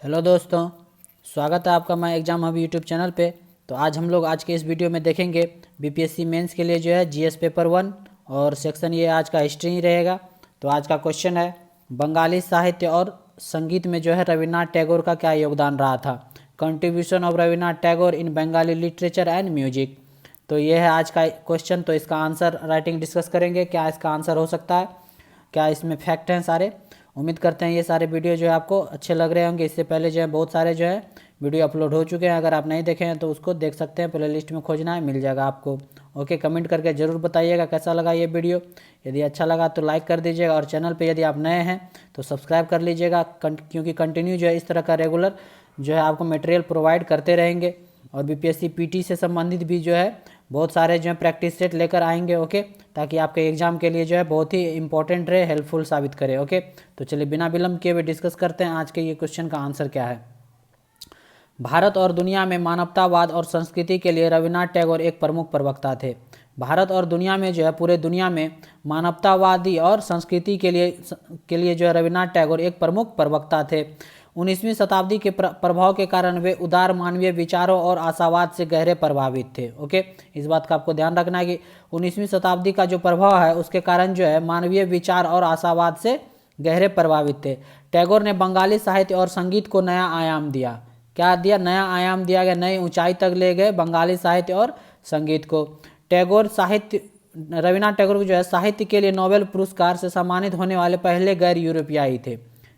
Hello दोस्तों, स्वागत है आपका मैं एग्ज़ाम हब यूट्यूब चैनल पे। तो आज के इस वीडियो में देखेंगे बीपीएससी मेंस के लिए जो है जीएस पेपर 1 और सेक्शन ये आज का हिस्ट्री ही रहेगा। तो आज का क्वेश्चन है, बंगाली साहित्य और संगीत में जो है रविन्द्रनाथ टैगोर का क्या योगदान रहा था। Contribution of Rabindranath Tagore in Bengali literature and music. तो ये है आज का क्वेश्चन। तो इसका आंसर राइटिंग डिस्कस करेंगे, क्या इसका आंसर हो सकता है, क्या इसमें फैक्ट हैं सारे। उम्मीद करते हैं ये सारे वीडियो जो है आपको अच्छे लग रहे होंगे। इससे पहले जो है बहुत सारे जो है वीडियो अपलोड हो चुके हैं, अगर आप नहीं देखे हैं तो उसको देख सकते हैं, प्लेलिस्ट में खोजना है मिल जाएगा आपको। ओके, कमेंट करके ज़रूर बताइएगा कैसा लगा ये वीडियो। यदि अच्छा लगा तो लाइक कर दीजिएगा और चैनल पे यदि आप नए हैं तो सब्सक्राइब कर लीजिएगा, क्योंकि कंटिन्यू जो है इस तरह का रेगुलर जो है आपको मटेरियल प्रोवाइड करते रहेंगे। और बीपीएससी पीटी से संबंधित भी जो है बहुत सारे जो है प्रैक्टिस सेट लेकर आएंगे। ओके, ताकि आपके एग्जाम के लिए जो है बहुत ही इंपॉर्टेंट रहे, हेल्पफुल साबित करे। ओके, तो चलिए बिना विलंब किए हुए डिस्कस करते हैं आज के ये क्वेश्चन का आंसर क्या है। भारत और दुनिया में मानवतावाद और संस्कृति के लिए रविन्द्रनाथ टैगोर एक प्रमुख प्रवक्ता थे। भारत और दुनिया में जो है पूरे दुनिया में मानवतावादी और संस्कृति के लिए जो है रविन्द्रनाथ टैगोर एक प्रमुख प्रवक्ता थे। 19वीं शताब्दी के प्रभाव के कारण वे उदार मानवीय विचारों और आशावाद से गहरे प्रभावित थे। ओके, इस बात का आपको ध्यान रखना है कि 19वीं शताब्दी का जो प्रभाव है उसके कारण जो है मानवीय विचार और आशावाद से गहरे प्रभावित थे। टैगोर ने बंगाली साहित्य और संगीत को नया आयाम दिया। क्या दिया? नया आयाम दिया गया, नई ऊंचाई तक ले गए बंगाली साहित्य और संगीत को। रविन्द्रनाथ टैगोर को जो है साहित्य के लिए नोबेल पुरस्कार से सम्मानित होने वाले पहले गैर यूरोपियाई थे।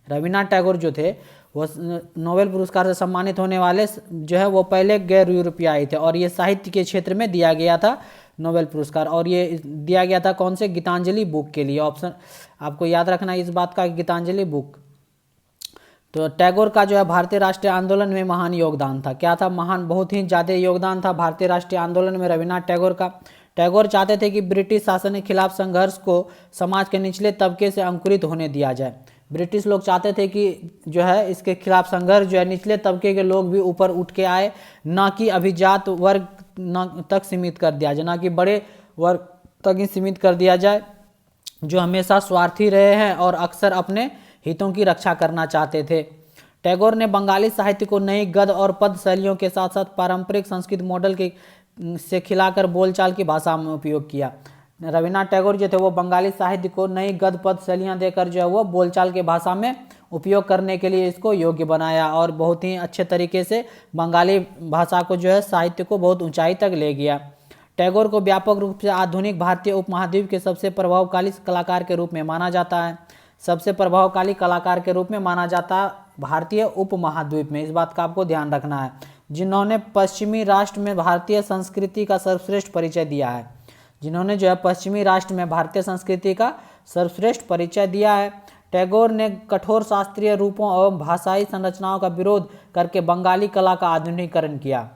रविन्द्रनाथ टैगोर जो थे वो नोबेल पुरस्कार से सम्मानित होने वाले जो है वो पहले गैर यूरोपियाई थे, और ये साहित्य के क्षेत्र में दिया गया था नोबेल पुरस्कार। और ये दिया गया था कौन से? गीतांजलि बुक के लिए। ऑप्शन आपको याद रखना है इस बात का, गीतांजलि बुक। तो टैगोर का जो है भारतीय राष्ट्रीय आंदोलन में महान योगदान था। क्या था? महान, बहुत ही ज़्यादा योगदान था भारतीय राष्ट्रीय आंदोलन में रविन्द्रनाथ टैगोर का। टैगोर चाहते थे कि ब्रिटिश शासन के खिलाफ संघर्ष को समाज के निचले तबके से अंकुरित होने दिया जाए। ब्रिटिश लोग चाहते थे कि जो है इसके खिलाफ संघर्ष जो है निचले तबके के लोग भी ऊपर उठ के आए, ना कि अभिजात वर्ग तक सीमित कर दिया जाए, ना कि बड़े वर्ग तक ही सीमित कर दिया जाए जो हमेशा स्वार्थी रहे हैं और अक्सर अपने हितों की रक्षा करना चाहते थे। टैगोर ने बंगाली साहित्य को नई गद्य और पद शैलियों के साथ साथ पारंपरिक संस्कृत मॉडल से खिलाकर बोलचाल की भाषा में उपयोग किया। रविन्द्रनाथ टैगोर जो थे वो बंगाली साहित्य को नई गद्य पद शैलियाँ देकर जो है वो बोलचाल के भाषा में उपयोग करने के लिए इसको योग्य बनाया, और बहुत ही अच्छे तरीके से बंगाली भाषा को जो है साहित्य को बहुत ऊंचाई तक ले गया। टैगोर को व्यापक रूप से आधुनिक भारतीय उपमहाद्वीप के सबसे प्रभावशाली कलाकार के रूप में माना जाता है। सबसे प्रभावशाली कलाकार के रूप में माना जाता है भारतीय उपमहाद्वीप में, इस बात का आपको ध्यान रखना है, जिन्होंने पश्चिमी राष्ट्र में भारतीय संस्कृति का सर्वश्रेष्ठ परिचय दिया है। जिन्होंने जो है पश्चिमी राष्ट्र में भारतीय संस्कृति का सर्वश्रेष्ठ परिचय दिया है। टैगोर ने कठोर शास्त्रीय रूपों एवं भाषाई संरचनाओं का विरोध करके बंगाली कला का आधुनिकीकरण किया।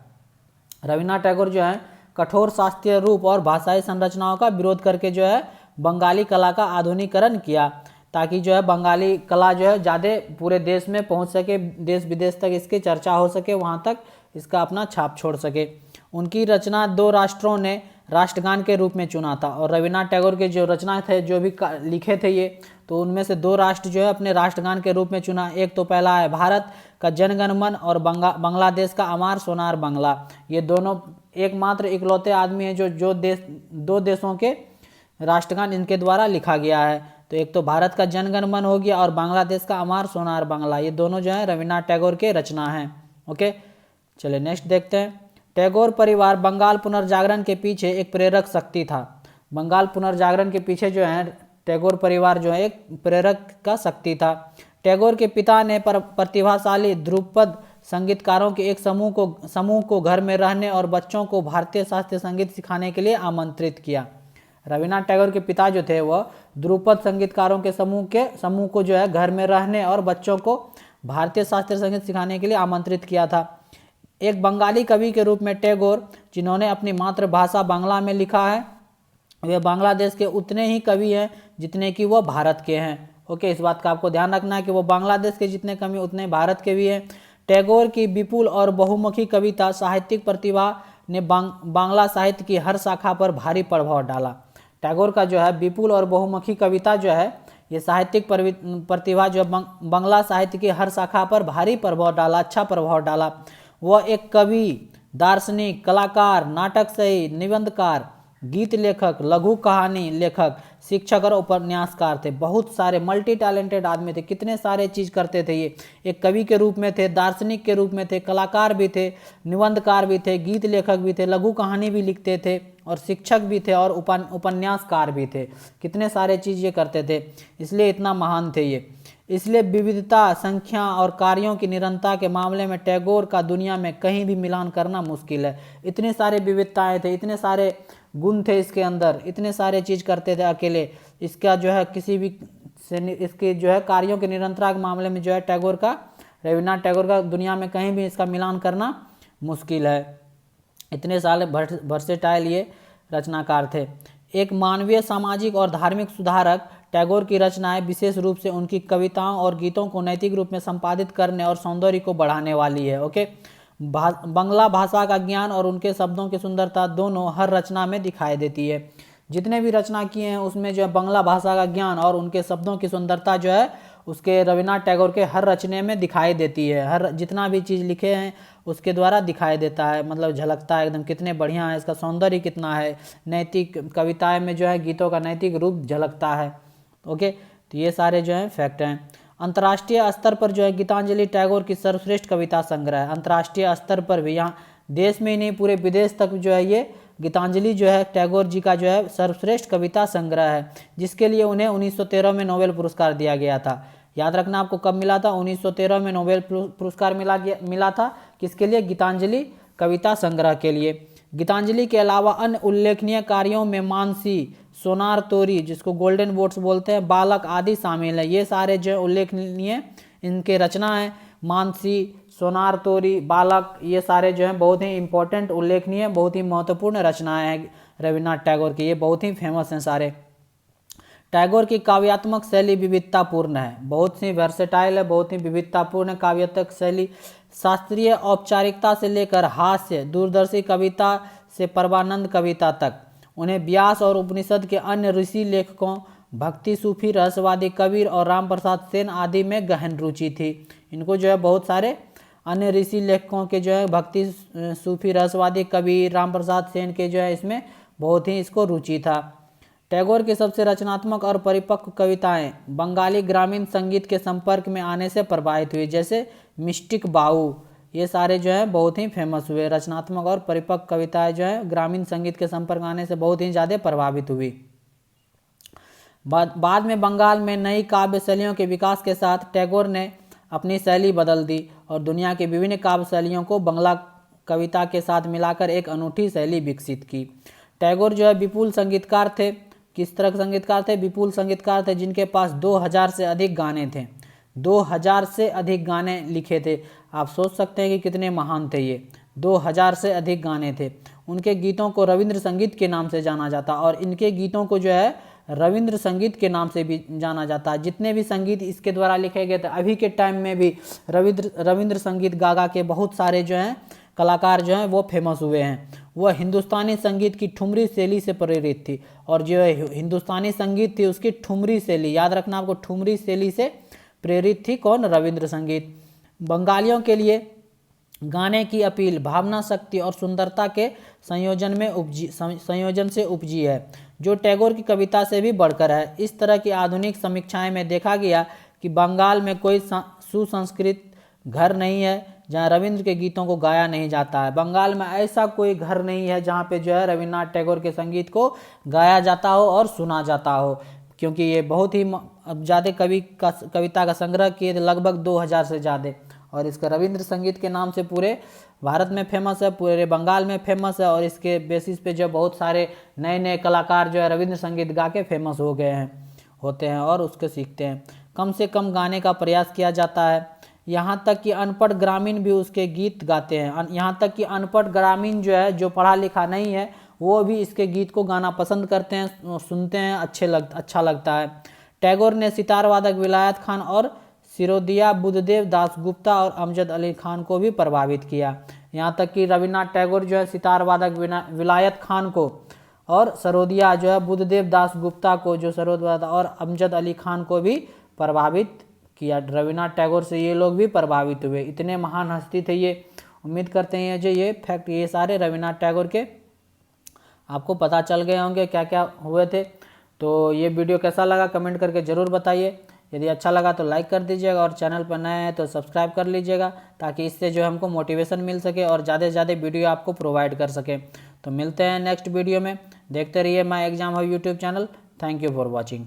रविन्द्रनाथ टैगोर जो है कठोर शास्त्रीय रूप और भाषाई संरचनाओं का विरोध करके जो है बंगाली कला का आधुनिकीकरण किया, ताकि जो है बंगाली कला जो है ज़्यादा पूरे देश में पहुंच सके, देश विदेश तक इसकी चर्चा हो सके, वहां तक इसका अपना छाप छोड़ सके। उनकी रचना दो राष्ट्रों ने राष्ट्रगान के रूप में चुना था। और रविन्द्रनाथ टैगोर के जो रचना थे, जो भी लिखे थे ये, तो उनमें से दो राष्ट्र जो है अपने राष्ट्रगान के रूप में चुना। एक तो पहला है भारत का जनगण मन, और बांग्लादेश का अमार सोनार बांग्ला। ये दोनों एकमात्र इकलौते आदमी हैं जो दो देशों के राष्ट्रगान इनके द्वारा लिखा गया है। तो एक तो भारत का जनगण मन हो गया और बांग्लादेश का अमार सोनार बांग्ला, ये दोनों जो है रविन्द्रनाथ टैगोर के रचना हैं। ओके, चलिए नेक्स्ट देखते हैं। टैगोर परिवार बंगाल पुनर्जागरण के पीछे एक प्रेरक शक्ति था। बंगाल पुनर्जागरण के पीछे जो है टैगोर परिवार जो है एक प्रेरक का शक्ति था। टैगोर के पिता ने प्रतिभाशाली ध्रुपद संगीतकारों के एक समूह को घर में रहने और बच्चों को भारतीय शास्त्रीय संगीत सिखाने के लिए आमंत्रित किया। रविन्द्रनाथ टैगोर के पिता जो थे वह ध्रुपद संगीतकारों के समूह को जो है घर में रहने और बच्चों को भारतीय शास्त्रीय संगीत सिखाने के लिए आमंत्रित किया था। एक बंगाली कवि के रूप में टैगोर, जिन्होंने अपनी मातृभाषा बांग्ला में लिखा है, वे बांग्लादेश के उतने ही कवि हैं जितने कि वह भारत के हैं। ओके, इस बात का आपको ध्यान रखना है कि वो बांग्लादेश के जितने कवि उतने भारत के भी हैं। टैगोर की विपुल और बहुमुखी कविता साहित्यिक प्रतिभा ने बांग्ला साहित्य की हर शाखा पर भारी प्रभाव डाला। टैगोर का जो है विपुल और बहुमुखी कविता जो है ये साहित्यिक प्रतिभा जो बांग्ला साहित्य की हर शाखा पर भारी प्रभाव डाला, अच्छा प्रभाव डाला। वह एक कवि, दार्शनिक, कलाकार, नाटक सही, निबंधकार, गीत लेखक, लघु कहानी लेखक, शिक्षक और उपन्यासकार थे। बहुत सारे मल्टी टैलेंटेड आदमी थे, कितने सारे चीज़ करते थे ये। एक कवि के रूप में थे, दार्शनिक के रूप में थे, कलाकार भी थे, निबंधकार भी थे, गीत लेखक भी थे, लघु कहानी भी लिखते थे और शिक्षक भी थे और उपन्यासकार भी थे। कितने सारे चीज़ ये करते थे, इसलिए इतना महान थे ये। इसलिए विविधता, संख्या और कार्यों की निरंतरता के मामले में टैगोर का दुनिया में कहीं भी मिलान करना मुश्किल है। इतने सारे विविधताएं थे, इतने सारे गुण थे इसके अंदर, इतने सारे चीज़ करते थे अकेले। इसका जो है किसी भी से इसके जो है कार्यों की निरंतरता के मामले में जो है टैगोर का, रविन्द्रनाथ टैगोर का दुनिया में कहीं भी इसका मिलान करना मुश्किल है। इतने सारे वर्सेटाइल ये रचनाकार थे। एक मानवीय, सामाजिक और धार्मिक सुधारक, टैगोर की रचनाएं विशेष रूप से उनकी कविताओं और गीतों को नैतिक रूप में संपादित करने और सौंदर्य को बढ़ाने वाली है। ओके, बांग्ला भाषा का ज्ञान और उनके शब्दों की सुंदरता दोनों हर रचना में दिखाई देती है। जितने भी रचना किए हैं उसमें जो है बांग्ला भाषा का ज्ञान और उनके शब्दों की सुंदरता जो है उसके रविन्द्रनाथ टैगोर के हर रचने में दिखाई देती है। हर जितना भी चीज़ लिखे हैं उसके द्वारा दिखाई देता है, मतलब झलकता है एकदम, कितने बढ़िया है, इसका सौंदर्य कितना है, नैतिक कविताएं में जो है गीतों का नैतिक रूप झलकता है। ओके, तो ये सारे जो है फैक्ट हैं। अंतर्राष्ट्रीय स्तर पर जो है गीतांजलि टैगोर की सर्वश्रेष्ठ कविता संग्रह है। अंतर्राष्ट्रीय स्तर पर भी, यहाँ देश में ही नहीं पूरे विदेश तक जो है ये गीतांजलि जो है टैगोर जी का जो है सर्वश्रेष्ठ कविता संग्रह है, जिसके लिए उन्हें 1913 में नोबेल पुरस्कार दिया गया था। याद रखना आपको कब मिला था, 1913 में नोबेल पुरस्कार मिला था किसके लिए, गीतांजलि कविता संग्रह के लिए। गीतांजलि के अलावा अन्य उल्लेखनीय कार्यों में मानसी, सोनार तोरी जिसको गोल्डन बोट्स बोलते हैं, बालक आदि शामिल है। ये सारे जो उल्लेखनीय इनके रचना है, मानसी, सोनार तोरी, बालक, ये सारे जो हैं बहुत ही इंपॉर्टेंट, उल्लेखनीय, बहुत ही महत्वपूर्ण रचनाएं हैं रविन्द्रनाथ टैगोर की, ये बहुत ही फेमस हैं सारे। टैगोर की काव्यात्मक शैली विविधतापूर्ण है, बहुत सी वर्सेटाइल है, बहुत ही विविधतापूर्ण काव्यात्मक शैली। शास्त्रीय औपचारिकता से लेकर हास्य, दूरदर्शी कविता से परवानंद कविता तक। उन्हें व्यास और उपनिषद के अन्य ऋषि लेखकों, भक्ति, सूफी, रहस्यवादी कबीर और राम प्रसाद सेन आदि में गहन रुचि थी। इनको जो है बहुत सारे अन्य ऋषि लेखकों के जो है भक्ति, सूफी, रहस्यवादी कबीर, राम प्रसाद सेन के जो है इसमें बहुत ही इसको रुचि था। टैगोर की सबसे रचनात्मक और परिपक्व कविताएं बंगाली ग्रामीण संगीत के संपर्क में आने से प्रभावित हुई, जैसे मिस्टिक बाऊ, ये सारे जो है बहुत ही फेमस हुए। रचनात्मक और परिपक्व कविताएं जो है ग्रामीण संगीत के संपर्क में आने से बहुत ही ज़्यादा प्रभावित हुई। बाद में बंगाल में नई काव्य शैलियों के विकास के साथ टैगोर ने अपनी शैली बदल दी और दुनिया की विभिन्न काव्य शैलियों को बांग्ला कविता के साथ मिलाकर एक अनूठी शैली विकसित की। टैगोर जो है विपुल संगीतकार थे। किस तरह के संगीतकार थे, विपुल संगीतकार थे, जिनके पास 2000 से अधिक गाने थे, 2000 से अधिक गाने लिखे थे। आप सोच सकते हैं कि कितने महान थे ये, 2000 से अधिक गाने थे। उनके गीतों को रविंद्र संगीत के नाम से जाना जाता और इनके गीतों को जो है रविंद्र संगीत के नाम से भी जाना जाता है। जितने भी संगीत इसके द्वारा लिखे गए थे, अभी के टाइम में भी रविंद्र संगीत गा के बहुत सारे जो हैं कलाकार जो हैं वो फेमस हुए हैं। वह हिंदुस्तानी संगीत की ठुमरी शैली से प्रेरित थी और जो हिंदुस्तानी संगीत थी उसकी ठुमरी शैली, याद रखना आपको, ठुमरी शैली से प्रेरित थी कौन, रविंद्र संगीत। बंगालियों के लिए गाने की अपील भावना, शक्ति और सुंदरता के संयोजन से उपजी है, जो टैगोर की कविता से भी बढ़कर है। इस तरह की आधुनिक समीक्षाएं में देखा गया कि बंगाल में कोई सुसंस्कृत घर नहीं है जहां रविंद्र के गीतों को गाया नहीं जाता है। बंगाल में ऐसा कोई घर नहीं है जहां पे जो है रविन्द्रनाथ टैगोर के संगीत को गाया जाता हो और सुना जाता हो, क्योंकि ये बहुत ही ज़्यादा कविता का संग्रह किए थे, लगभग 2000 से ज़्यादा, और इसका रविंद्र संगीत के नाम से पूरे भारत में फेमस है, पूरे बंगाल में फेमस है। और इसके बेसिस पे जो बहुत सारे नए नए कलाकार जो है रविंद्र संगीत गा के फेमस होते हैं और उसको सीखते हैं। कम से कम गाने का प्रयास किया जाता है, यहाँ तक कि अनपढ़ ग्रामीण भी उसके गीत गाते हैं। यहाँ तक कि अनपढ़ ग्रामीण जो है, जो पढ़ा लिखा नहीं है, वो भी इसके गीत को गाना पसंद करते हैं, सुनते हैं, अच्छा लगता है। टैगोर ने सितार वादक विलायत खान और सिरोदिया, बुद्धदेव दास गुप्ता और अमजद अली खान को भी प्रभावित किया। यहाँ तक कि रविन्द्रनाथ टैगोर जो है सितार वादक विलायत खान को और सरोदिया जो है बुद्धदेव दास गुप्ता को जो सरोदिया था, और अमजद अली खान को भी प्रभावित किया। रविन्द्रनाथ टैगोर से ये लोग भी प्रभावित हुए, इतने महान हस्ती थे ये। उम्मीद करते हैं जो ये फैक्ट ये सारे रविन्द्रनाथ टैगोर के आपको पता चल गए होंगे क्या क्या हुए थे। तो ये वीडियो कैसा लगा कमेंट करके ज़रूर बताइए। यदि अच्छा लगा तो लाइक कर दीजिएगा और चैनल पर नए हैं तो सब्सक्राइब कर लीजिएगा, ताकि इससे जो हमको मोटिवेशन मिल सके और ज़्यादा से ज़्यादा वीडियो आपको प्रोवाइड कर सके। तो मिलते हैं नेक्स्ट वीडियो में। देखते रहिए my exam hub YouTube channel. Thank you for watching.